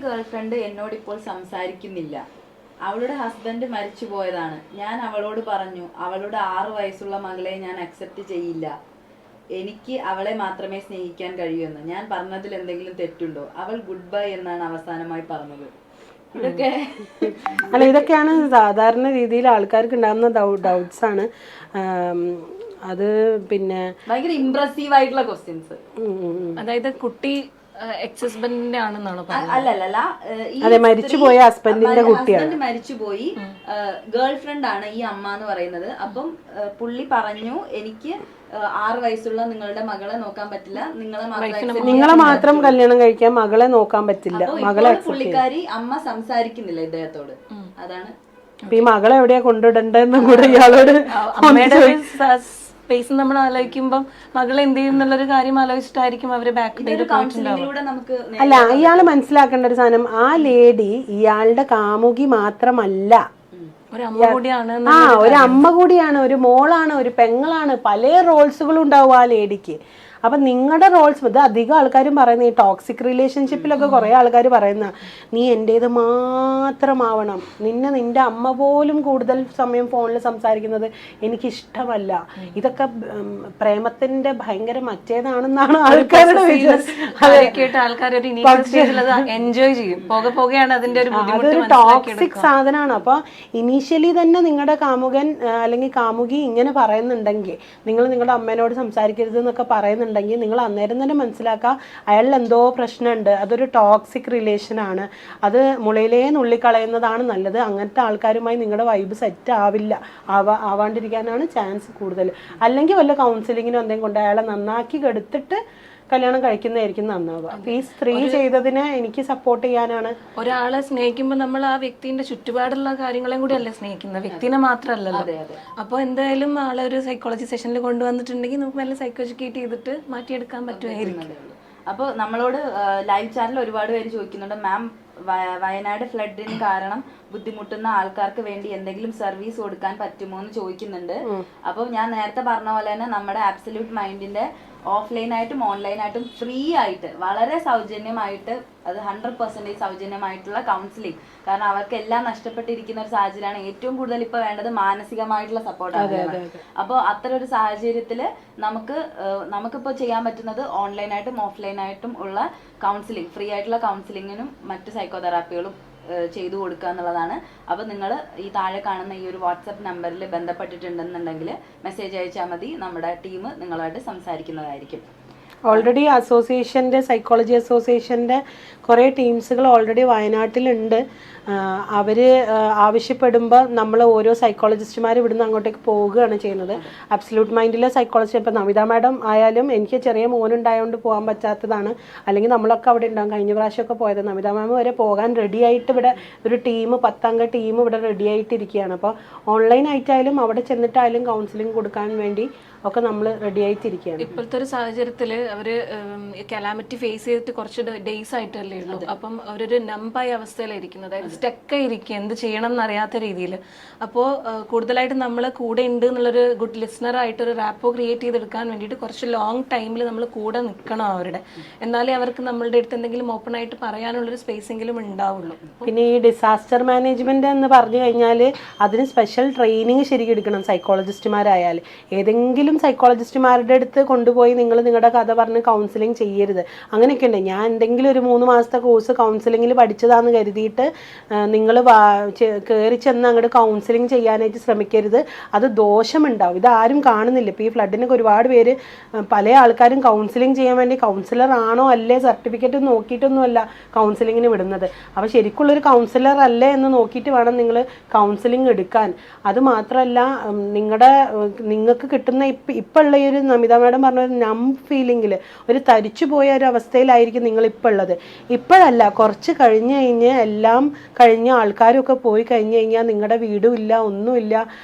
Girlfriend എന്നോട് ഇപ്പോൾ സംസാരിക്കുന്നില്ല. അവളുടെ ഹസ്ബൻഡ് മരിച്ചു പോയതാണ്. ഞാൻ അവളോട് പറഞ്ഞു, അവളുടെ 6 വയസ്സുള്ള മകളെ ഞാൻ അക്സെപ്റ്റ് ചെയ്യില്ല. എനിക്ക് അവളെ മാത്രമേ സ്നേഹിക്കാൻ കഴിയൂന്ന്. ഞാൻ പറഞ്ഞതിൽ എന്തെങ്കിലും തെറ്റുണ്ടോ? അവൾ ഗുഡ് ബൈ എന്നാണ് അവസാനമായി പറഞ്ഞത്. ഇതൊക്കെ അല്ല, ഇതൊക്കെയാണ് സാധാരണ രീതിയിൽ ആൾക്കാർക്ക് ഉണ്ടാകുന്ന ഡൗട്ട്സ് ആണ്. അത് പിന്നെ ഭയങ്കര ഇംപ്രസീവ് ആയിട്ടുള്ള ക്വസ്റ്റ്യൻസ്. അതായത് കുട്ടി എക്സ് ഹസ്ബൻഡിന്റെ ആണെന്നാണോ പറഞ്ഞത്? അല്ലല്ല, അതെ, മരിച്ചുപോയ ഹസ്ബൻഡിന്റെ കുട്ടിയാണ്. ഹസ്ബൻഡ് മരിച്ചുപോയി, ഗേൾ ഫ്രണ്ട് ആണ് ഈ അമ്മ എന്ന് പറയുന്നത്. അപ്പം പുള്ളി പറഞ്ഞു, എനിക്ക് 6 വയസ്സുള്ള നിങ്ങളുടെ മകളെ നോക്കാൻ പറ്റില്ല, നിങ്ങളെ മാത്രം കല്യാണം കഴിക്കാൻ, മകളെ നോക്കാൻ പറ്റില്ല. മകളെ പുള്ളിക്കാരി അമ്മ സംസാരിക്കുന്നില്ല ഇദ്ദേഹത്തോട്. അതാണ് ഈ മകളെ എവിടെയാ കൊണ്ടുവിടണ്ടെന്നും കൂടെ ഇയാളോട് സ്പേസ് നമ്മൾ ആലോചിക്കുമ്പോൾ മകൾ എന്ത് ചെയ്യും എന്നുള്ളൊരു കാര്യം ആലോചിച്ചിട്ടായിരിക്കും അവര് ബാക്ക് പോയിട്ടുണ്ടാവും. അല്ല, ഇയാള് മനസ്സിലാക്കേണ്ട ഒരു സാധനം, ആ ലേഡി ഇയാളുടെ കാമുകി മാത്രമല്ല, ഒരു അമ്മ കൂടിയാണ്, ഒരു മോളാണ്, ഒരു പെങ്ങളാണ്. പല റോൾസുകളും ഉണ്ടാവും ആ ലേഡിക്ക്. അപ്പം നിങ്ങളുടെ റോൾസ്, ഇത് അധികം ആൾക്കാരും പറയുന്ന ഈ ടോക്സിക് റിലേഷൻഷിപ്പിലൊക്കെ കുറേ ആൾക്കാർ പറയുന്ന, നീ എൻ്റേത് മാത്രമാവണം, നിന്റെ അമ്മ പോലും കൂടുതൽ സമയം ഫോണിൽ സംസാരിക്കുന്നത് എനിക്കിഷ്ടമല്ല. ഇതൊക്കെ പ്രേമത്തിന്റെ ഭയങ്കര മറ്റേതാണെന്നാണ് ആൾക്കാരുടെ എൻജോയ് ചെയ്യും. അതൊരു ടോക്സിക് സാധനമാണ്. അപ്പൊ ഇനീഷ്യലി തന്നെ നിങ്ങളുടെ കാമുകൻ അല്ലെങ്കിൽ കാമുകി ഇങ്ങനെ പറയുന്നുണ്ടെങ്കിൽ, നിങ്ങൾ നിങ്ങളുടെ അമ്മേനോട് സംസാരിക്കരുത് എന്നൊക്കെ പറയുന്നുണ്ടെങ്കിൽ, നിങ്ങൾ അന്നേരം തന്നെ മനസ്സിലാക്കുക അയാളിൽ എന്തോ പ്രശ്നമുണ്ട്. അതൊരു ടോക്സിക് റിലേഷനാണ്. അത് മുളയിലേ നുള്ളിക്കളയുന്നതാണ് നല്ലത്. അങ്ങനത്തെ ആൾക്കാരുമായി നിങ്ങളുടെ വൈബ് സെറ്റ് ആവാണ്ടിരിക്കാനാണ് ചാൻസ് കൂടുതൽ. അല്ലെങ്കിൽ വല്ല കൗൺസിലിങ്ങിനോ എന്തെങ്കിലും കൊണ്ട് അയാളെ നന്നാക്കി കെടുത്തിട്ട് കല്യാണം കഴിക്കുന്നതായിരിക്കും നന്നാവുക. അപ്പൊ ഈ സ്ത്രീ ചെയ്തതിനെ എനിക്ക് സപ്പോർട്ട് ചെയ്യാനാണ്. ഒരാളെ സ്നേഹിക്കുമ്പോൾ നമ്മൾ ആ വ്യക്തിന്റെ ചുറ്റുപാടുള്ള കാര്യങ്ങളെയും കൂടി അല്ലേ സ്നേഹിക്കുന്നത്, വ്യക്തിനെ മാത്രമല്ലല്ലോ. അപ്പോൾ എന്തായാലും ആളെ ഒരു സൈക്കോളജി സെഷനിൽ കൊണ്ടുവന്നിട്ടുണ്ടെങ്കിൽ നമുക്ക് നല്ല സൈക്കോ എഡ്യൂക്കേറ്റ് ചെയ്തിട്ട് മാറ്റിയെടുക്കാൻ പറ്റുമായിരിക്കും. അപ്പോൾ നമ്മളോട് ലൈവ് ചാനൽ ഒരുപാട് പേര് ചോദിക്കുന്നുണ്ട്, മാം വയനാട് ഫ്ലഡിന് കാരണം ബുദ്ധിമുട്ടുന്ന ആൾക്കാർക്ക് വേണ്ടി എന്തെങ്കിലും സർവീസ് കൊടുക്കാൻ പറ്റുമോ എന്ന് ചോദിക്കുന്നുണ്ട്. അപ്പോൾ ഞാൻ നേരത്തെ പറഞ്ഞ പോലെ തന്നെ നമ്മുടെ ആബ്സല്യൂട്ട് മൈൻഡിന്റെ ഓഫ്ലൈനായിട്ടും ഓൺലൈനായിട്ടും ഫ്രീ ആയിട്ട്, വളരെ സൗജന്യമായിട്ട്, അത് 100% സൗജന്യമായിട്ടുള്ള കൗൺസിലിംഗ്. കാരണം അവർക്ക് എല്ലാം നഷ്ടപ്പെട്ടിരിക്കുന്ന ഒരു സാഹചര്യമാണ്. ഏറ്റവും കൂടുതൽ ഇപ്പൊ വേണ്ടത് മാനസികമായിട്ടുള്ള സപ്പോർട്ടാണ്. അപ്പോൾ അത്തരം ഒരു സാഹചര്യത്തിൽ നമുക്കിപ്പോൾ ചെയ്യാൻ പറ്റുന്നത് ഓൺലൈനായിട്ടും ഓഫ്ലൈനായിട്ടും ഉള്ള കൗൺസിലിംഗ്, ഫ്രീ ആയിട്ടുള്ള കൗൺസിലിങ്ങിനും മറ്റ് സൈക്കോതെറാപ്പികളും ചെയ്തു കൊടുക്കുക എന്നുള്ളതാണ്. അപ്പോൾ നിങ്ങൾ ഈ താഴെ കാണുന്ന ഈ ഒരു വാട്സപ്പ് നമ്പറിൽ ബന്ധപ്പെട്ടിട്ടുണ്ടെന്നുണ്ടെങ്കിൽ മെസ്സേജ് അയച്ചാൽ മതി. നമ്മുടെ ടീം നിങ്ങളുമായിട്ട് സംസാരിക്കുന്നതായിരിക്കും. ഓൾറെഡി സൈക്കോളജി അസോസിയേഷൻ്റെ കുറേ ടീംസുകൾ ഓൾറെഡി വയനാട്ടിലുണ്ട്. അവർ ആവശ്യപ്പെടുമ്പോൾ നമ്മൾ ഓരോ സൈക്കോളജിസ്റ്റുമാർ ഇവിടുന്ന് അങ്ങോട്ടേക്ക് പോവുകയാണ് ചെയ്യുന്നത്. അബ്സല്യൂട്ട് മൈൻഡിലെ സൈക്കോളജി, ഇപ്പോൾ നമിത മാഡം ആയാലും എനിക്ക് ചെറിയ മോനുണ്ടായതുകൊണ്ട് പോകാൻ പറ്റാത്തതാണ്. അല്ലെങ്കിൽ നമ്മളൊക്കെ അവിടെ ഉണ്ടാകും. കഴിഞ്ഞ പ്രാവശ്യമൊക്കെ പോയത് നമിത മാം വരെ പോകാൻ റെഡി ആയിട്ട് ഇവിടെ ഒരു ടീം, 10 അംഗ ടീം ഇവിടെ റെഡി ആയിട്ടിരിക്കുകയാണ്. അപ്പോൾ ഓൺലൈനായിട്ടായാലും അവിടെ ചെന്നിട്ടായാലും കൗൺസിലിംഗ് കൊടുക്കാൻ വേണ്ടി ഒക്കെ നമ്മൾ റെഡി ആയിട്ടിരിക്കുകയാണ്. ഇപ്പോഴത്തെ ഒരു സാഹചര്യത്തിൽ അവർ കലാമിറ്റി ഫേസ് ചെയ്തിട്ട് കുറച്ച് ഡേയ്സ് ആയിട്ടല്ലേ ഉള്ളൂ. അപ്പം അവരൊരു നമ്പായ അവസ്ഥയിലായിരിക്കുന്നത്, അതായത് സ്റ്റക്കായിരിക്കുക, എന്ത് ചെയ്യണം എന്നറിയാത്ത രീതിയിൽ. അപ്പോൾ കൂടുതലായിട്ട് നമ്മൾ കൂടെ ഉണ്ട് എന്നുള്ളൊരു ഗുഡ് ലിസണറായിട്ടൊരു റാപ്പോ ക്രിയേറ്റ് ചെയ്തെടുക്കാൻ വേണ്ടിയിട്ട് കുറച്ച് ലോങ് ടൈമിൽ നമ്മൾ കൂടെ നിൽക്കണം അവരുടെ. എന്നാലേ അവർക്ക് നമ്മളുടെ അടുത്ത് എന്തെങ്കിലും ഓപ്പൺ ആയിട്ട് പറയാനുള്ളൊരു സ്പേസ് എങ്കിലും ഉണ്ടാവുള്ളൂ. പിന്നെ ഈ ഡിസാസ്റ്റർ മാനേജ്മെന്റ് എന്ന് പറഞ്ഞു കഴിഞ്ഞാൽ അതിന് സ്പെഷ്യൽ ട്രെയിനിങ് ശരിക്കും എടുക്കണം സൈക്കോളജിസ്റ്റുമാരായാൽ. ഏതെങ്കിലും സൈക്കോളജിസ്റ്റുമാരുടെ അടുത്ത് കൊണ്ടുപോയി നിങ്ങൾ നിങ്ങളുടെ കഥ പറഞ്ഞ് കൗൺസിലിംഗ് ചെയ്യരുത്. അങ്ങനെയൊക്കെ ഉണ്ട്. ഞാൻ എന്തെങ്കിലും ഒരു 3 മാസത്തെ കോഴ്സ് കൗൺസിലിങ്ങിൽ പഠിച്ചതാണെന്ന് കരുതിയിട്ട് നിങ്ങൾ കയറി ചെന്ന് അങ്ങോട്ട് കൗൺസിലിംഗ് ചെയ്യാനായിട്ട് ശ്രമിക്കരുത്. അത് ദോഷമുണ്ടാവും. ഇതാരും കാണുന്നില്ല. ഇപ്പോൾ ഈ ഫ്ലഡിനൊക്കെ ഒരുപാട് പേര്, പല ആൾക്കാരും കൗൺസിലിംഗ് ചെയ്യാൻ വേണ്ടി കൗൺസിലർ ആണോ അല്ലേ സർട്ടിഫിക്കറ്റ് നോക്കിയിട്ടൊന്നുമല്ല കൗൺസിലിങ്ങിന് വിടുന്നത്. അപ്പോൾ ശരിക്കുള്ളൊരു കൗൺസിലർ അല്ലേ എന്ന് നോക്കിയിട്ട് വേണം നിങ്ങൾ കൗൺസിലിംഗ് എടുക്കാൻ. അത് മാത്രമല്ല, നിങ്ങൾക്ക് കിട്ടുന്ന ഇപ്പം ഉള്ള ഈ ഒരു നമിത മാഡം പറഞ്ഞ ഒരു ഫീലിംഗിൽ, ഒരു തരിച്ചു പോയ ഒരു അവസ്ഥയിലായിരിക്കും നിങ്ങൾ ഇപ്പം ഉള്ളത്. ഇപ്പോഴല്ല, കുറച്ച് കഴിഞ്ഞ് എല്ലാം കഴിഞ്ഞ ആൾക്കാരൊക്കെ പോയി കഴിഞ്ഞ് കഴിഞ്ഞാൽ നിങ്ങളുടെ വീടും ഇല്ല, ഒന്നുമില്ല,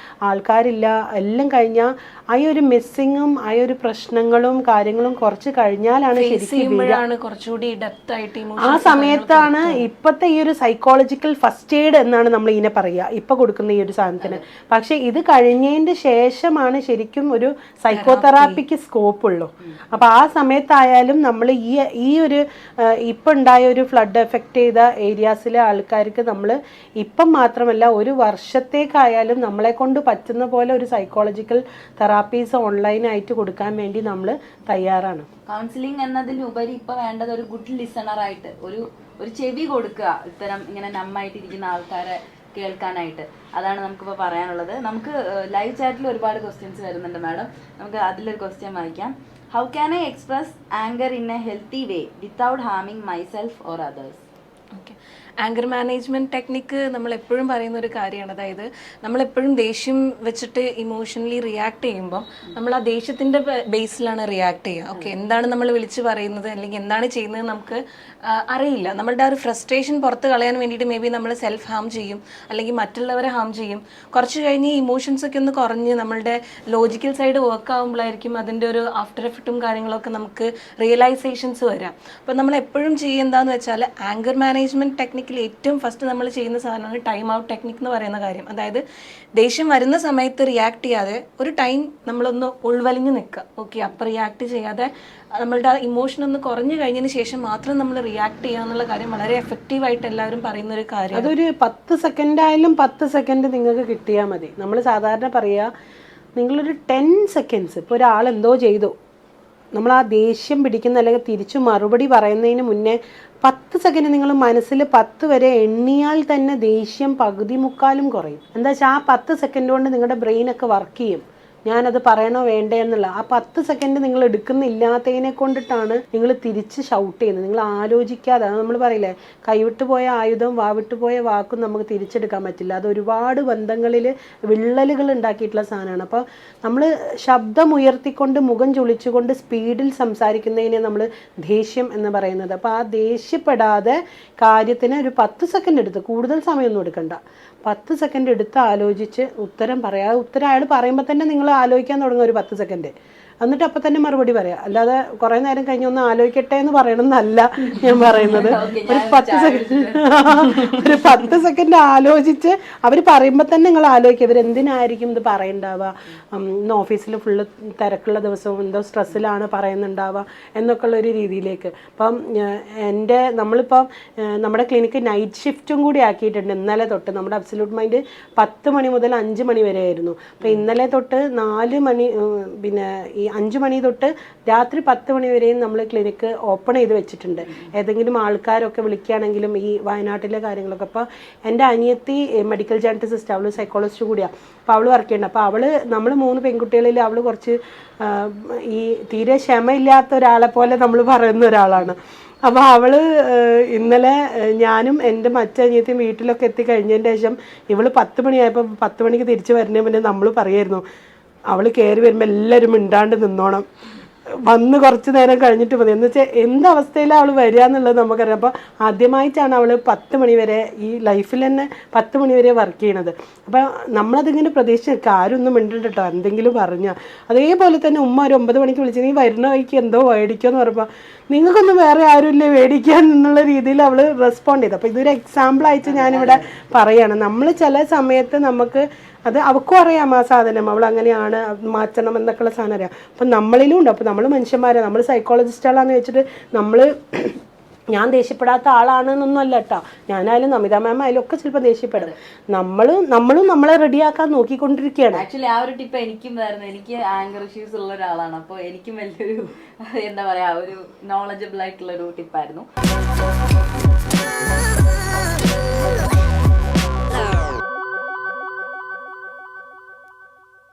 ആൾക്കാരില്ല, എല്ലാം കഴിഞ്ഞാൽ ആ ഒരു മിസ്സിങ്ങും ആ ഒരു പ്രശ്നങ്ങളും കാര്യങ്ങളും കുറച്ച് കഴിഞ്ഞാലാണ് ശരിക്കും ആ സമയത്താണ് ഇപ്പോഴത്തെ ഈ ഒരു സൈക്കോളജിക്കൽ ഫസ്റ്റ് എയ്ഡ് എന്നാണ് നമ്മൾ ഇതിനെ പറയുക ഇപ്പം കൊടുക്കുന്ന ഈ ഒരു സാധനത്തിന്. പക്ഷെ ഇത് കഴിഞ്ഞതിൻ്റെ ശേഷമാണ് ശരിക്കും ഒരു സൈക്കോതെറാപ്പിക്ക് സ്കോപ്പ് ഉള്ളൂ. അപ്പോൾ ആ സമയത്തായാലും നമ്മൾ ഈ ഒരു ഇപ്പം ഉണ്ടായ ഒരു ഫ്ലഡ് എഫക്റ്റ് ചെയ്ത ഏരിയാസിലെ ആൾക്കാർക്ക് നമ്മൾ ഇപ്പം മാത്രമല്ല ഒരു വർഷത്തേക്കായാലും നമ്മളെ കൊണ്ട് പറ്റുന്ന പോലെ ഒരു സൈക്കോളജിക്കൽ തെറാപ്പീസ് ഓൺലൈനായിട്ട് കൊടുക്കാൻ വേണ്ടി നമ്മൾ തയ്യാറാണ്. കൗൺസിലിംഗ് എന്നതിലുപരി ഇപ്പൊ വേണ്ടത് ഒരു ഗുഡ് ലിസണറായിട്ട് ഒരു ചെവി കൊടുക്കുക ഇത്തരം ഇങ്ങനെ നമ്മായിട്ടിരിക്കുന്ന ആൾക്കാരെ കേൾക്കാനായിട്ട്. അതാണ് നമുക്കിപ്പോൾ പറയാനുള്ളത്. നമുക്ക് ലൈവ് ചാറ്റിൽ ഒരുപാട് ക്വസ്റ്റ്യൻസ് വരുന്നുണ്ട് മാഡം. നമുക്ക് അതിലൊരു ക്വസ്റ്റ്യൻ വായിക്കാം. How can I express anger in a healthy way without harming myself or others? Okay, anger management technique നമ്മൾ എപ്പോഴും പറയുന്ന ഒരു കാര്യമാണ്. അതായത് നമ്മളെപ്പോഴും ദേഷ്യം വെച്ചിട്ട് ഇമോഷണലി റിയാക്ട് ചെയ്യുമ്പോൾ നമ്മൾ ആ ദേഷ്യത്തിൻ്റെ ബേസിലാണ് റിയാക്ട് ചെയ്യുക. ഓക്കെ, എന്താണ് നമ്മൾ വിളിച്ച് പറയുന്നത് അല്ലെങ്കിൽ എന്താണ് ചെയ്യുന്നത് നമുക്ക് അറിയില്ല. നമ്മളുടെ ആ ഒരു ഫ്രസ്ട്രേഷൻ പുറത്ത് കളയാൻ വേണ്ടിയിട്ട് മേ ബി നമ്മൾ സെൽഫ് ഹാം ചെയ്യും, അല്ലെങ്കിൽ മറ്റുള്ളവരെ ഹാം ചെയ്യും. കുറച്ച് കഴിഞ്ഞ് ഈ ഇമോഷൻസൊക്കെ ഒന്ന് കുറഞ്ഞ് നമ്മളുടെ ലോജിക്കൽ സൈഡ് വർക്ക് ആകുമ്പോഴായിരിക്കും അതിൻ്റെ ഒരു ആഫ്റ്റർ എഫക്റ്റും കാര്യങ്ങളൊക്കെ നമുക്ക് റിയലൈസേഷൻസ് വരാം. അപ്പോൾ നമ്മൾ എപ്പോഴും ചെയ്യുന്നതെന്ന് വെച്ചാൽ ആങ്കർ മാനേജ്മെൻറ്റ് ടെക്നിക്കിൽ ഏറ്റവും ഫസ്റ്റ് നമ്മൾ ചെയ്യുന്ന സാധനമാണ് ടൈം ഔട്ട് ടെക്നിക് എന്ന് പറയുന്ന കാര്യം. അതായത് ദേഷ്യം വരുന്ന സമയത്ത് റിയാക്ട് ചെയ്യാതെ ഒരു ടൈം നമ്മളൊന്ന് ഉൾവലിഞ്ഞ് നിൽക്കുക. ഓക്കെ, അപ്പോൾ റിയാക്ട് ചെയ്യാതെ നമ്മളുടെ ആ ഇമോഷൻ ഒന്ന് കുറഞ്ഞു കഴിഞ്ഞതിന് ശേഷം മാത്രം നമ്മൾ റിയാക്ട് ചെയ്യുക എന്നുള്ള കാര്യം വളരെ എഫക്റ്റീവായിട്ട് എല്ലാവരും പറയുന്ന ഒരു കാര്യം. അതൊരു 10 സെക്കൻഡ് ആയാലും 10 സെക്കൻഡ് നിങ്ങൾക്ക് കിട്ടിയാൽ മതി. നമ്മൾ സാധാരണ പറയുക, നിങ്ങളൊരു 10 സെക്കൻഡ്സ് ഇപ്പോൾ ഒരാൾ എന്തോ ചെയ്തു, നമ്മൾ ആ ദേഷ്യം പിടിക്കുന്ന അല്ലെങ്കിൽ തിരിച്ചു മറുപടി പറയുന്നതിന് മുന്നേ 10 സെക്കൻഡ് നിങ്ങൾ മനസ്സിൽ 10 വരെ എണ്ണിയാൽ തന്നെ ദേഷ്യം പകുതി മുക്കാലും കുറയും. എന്താ വെച്ചാൽ ആ 10 സെക്കൻഡ് കൊണ്ട് നിങ്ങളുടെ ബ്രെയിനൊക്കെ വർക്ക് ചെയ്യും. ഞാനത് പറയണോ വേണ്ടേ എന്നുള്ള ആ 10 സെക്കൻഡ് നിങ്ങൾ എടുക്കുന്നില്ലാത്തതിനെ കൊണ്ടിട്ടാണ് നിങ്ങൾ തിരിച്ച് ഷൗട്ട് ചെയ്യുന്നത്. നിങ്ങൾ ആലോചിക്കാതെ, നമ്മൾ പറയില്ലേ, കൈവിട്ടു പോയ ആയുധവും വാവിട്ടു പോയ വാക്കും നമുക്ക് തിരിച്ചെടുക്കാൻ പറ്റില്ല. അത് ഒരുപാട് ബന്ധങ്ങളിൽ വിള്ളലുകൾ ഉണ്ടാക്കിയിട്ടുള്ള സാധനമാണ്. അപ്പോൾ നമ്മൾ ശബ്ദം ഉയർത്തിക്കൊണ്ട് മുഖം ചുളിച്ചുകൊണ്ട് സ്പീഡിൽ സംസാരിക്കുന്നതിനെ നമ്മൾ ദേഷ്യം എന്ന് പറയുന്നത്. അപ്പോൾ ആ ദേഷ്യപ്പെടാതെ കാര്യത്തിന് ഒരു 10 സെക്കൻഡ് എടുത്ത്, കൂടുതൽ സമയമൊന്നും എടുക്കണ്ട, 10 സെക്കൻഡ് എടുത്ത് ആലോചിച്ച് ഉത്തരം പറയാം. ഉത്തരം അയാൾ പറയുമ്പോൾ തന്നെ നിങ്ങൾ ആലോചിക്കാൻ തുടങ്ങുക ഒരു 10 സെക്കൻഡ്. എന്നിട്ട് അപ്പം തന്നെ മറുപടി പറയാം. അല്ലാതെ കുറേ നേരം കഴിഞ്ഞ് ഒന്ന് ആലോചിക്കട്ടെ എന്ന് പറയണമെന്നല്ല ഞാൻ പറയുന്നത്. ഒരു 10 സെക്കൻഡ് ആലോചിച്ച് അവർ പറയുമ്പോൾ തന്നെ നിങ്ങൾ ആലോചിക്കുക, ഇവരെന്തിനായിരിക്കും ഇത് പറയണ്ടാവുക, ഇന്ന് ഓഫീസിൽ ഫുള്ള് തിരക്കുള്ള ദിവസവും എന്തോ സ്ട്രെസ്സിലാണ് പറയുന്നുണ്ടാവുക എന്നൊക്കെ ഉള്ളൊരു രീതിയിലേക്ക്. അപ്പം നമ്മളിപ്പം നമ്മുടെ ക്ലിനിക്ക് നൈറ്റ് ഷിഫ്റ്റും കൂടി ആക്കിയിട്ടുണ്ട്. ഇന്നലെ തൊട്ട് നമ്മുടെ അബ്സല്യൂട്ട് മൈൻഡ് 10 മണി മുതൽ 5 മണി വരെ ആയിരുന്നു. അപ്പം ഇന്നലെ തൊട്ട് 4 മണി പിന്നെ ഈ 5 മണി തൊട്ട് രാത്രി 10 മണി വരെയും നമ്മൾ ക്ലിനിക്ക് ഓപ്പൺ ചെയ്ത് വെച്ചിട്ടുണ്ട്. ഏതെങ്കിലും ആൾക്കാരൊക്കെ വിളിക്കുകയാണെങ്കിലും ഈ വയനാട്ടിലെ കാര്യങ്ങളൊക്കെ. അപ്പോൾ എൻ്റെ അനിയത്തി മെഡിക്കൽ ജേർണലിസ്റ്റ്, അവൾ സൈക്കോളജിസ്റ്റ് കൂടിയാണ്. അപ്പോൾ അവൾ വർക്ക് ചെയ്യുന്നുണ്ട്. അപ്പോൾ നമ്മൾ 3 പെൺകുട്ടികളിൽ അവൾ കുറച്ച് ഈ തീരെ ക്ഷമയില്ലാത്ത ഒരാളെ പോലെ നമ്മൾ പറയുന്ന ഒരാളാണ്. അപ്പോൾ അവൾ ഇന്നലെ ഞാനും എൻ്റെ മറ്റനിയത്തിയും വീട്ടിലൊക്കെ എത്തിക്കഴിഞ്ഞതിന് ശേഷം ഇവൾ 10 മണിയായപ്പോൾ 10 മണിക്ക് തിരിച്ച് വരുന്നതിന് മുന്നേ നമ്മൾ പറയായിരുന്നു, അവൾ കയറി വരുമ്പോൾ എല്ലാവരും മിണ്ടാണ്ട് നിന്നോണം, വന്ന് കുറച്ച് നേരം കഴിഞ്ഞിട്ട് മതി എന്ന് വെച്ചാൽ എന്തവസ്ഥയിലാണ് അവൾ വരിക എന്നുള്ളത് നമുക്കറിയാം. അപ്പോൾ ആദ്യമായിട്ടാണ് അവൾ 10 മണി വരെ ഈ ലൈഫിൽ തന്നെ 10 മണി വരെ വർക്ക് ചെയ്യണത്. അപ്പോൾ നമ്മളതിങ്ങനെ പ്രതീക്ഷിച്ച് നിൽക്കുക, ആരും ഒന്നും മിണ്ടണ്ട കേട്ടോ എന്തെങ്കിലും പറഞ്ഞാൽ. അതേപോലെ തന്നെ ഉമ്മ ഒരു 9 മണിക്ക് വിളിച്ച്, നീ വരുന്ന വഴിക്ക് എന്തോ മേടിക്കുമെന്ന് പറയുമ്പോൾ നിങ്ങൾക്കൊന്നും വേറെ ആരുമില്ലേ മേടിക്കാൻ എന്നുള്ള രീതിയിൽ അവൾ റെസ്പോണ്ട് ചെയ്തു. അപ്പോൾ ഇതൊരു എക്സാമ്പിളായിട്ട് ഞാനിവിടെ പറയുകയാണ്. നമ്മൾ ചില സമയത്ത് നമുക്ക് അത് അവൾക്കും അറിയാം ആ സാധനം, അവൾ അങ്ങനെയാണ്, മാറ്റണം എന്നൊക്കെയുള്ള സാധനം അറിയാം. അപ്പം നമ്മളിലും ഉണ്ട്. അപ്പോൾ നമ്മൾ മനുഷ്യന്മാരാണ്, നമ്മൾ സൈക്കോളജിസ്റ്റുകളാന്ന് വെച്ചിട്ട് നമ്മൾ ഞാൻ ദേഷ്യപ്പെടാത്ത ആളാണെന്നൊന്നും അല്ല കേട്ടോ. ഞാനായാലും നമിത മാം ആയാലും ഒക്കെ ചിലപ്പോൾ ദേഷ്യപ്പെടും. നമ്മളും നമ്മളെ റെഡിയാക്കാൻ നോക്കിക്കൊണ്ടിരിക്കുകയാണ്. ആക്ച്വലി ആ ഒരു ടിപ്പ് എനിക്കും ആയിരുന്നു. എനിക്ക് ആങ്കർ ഇഷ്യൂസ് ഉള്ള ഒരാളാണ്. അപ്പോൾ എനിക്കും വലിയൊരു എന്താ പറയാ ഒരു നോളജബിൾ ആയിട്ടുള്ള ഒരു ടിപ്പായിരുന്നു.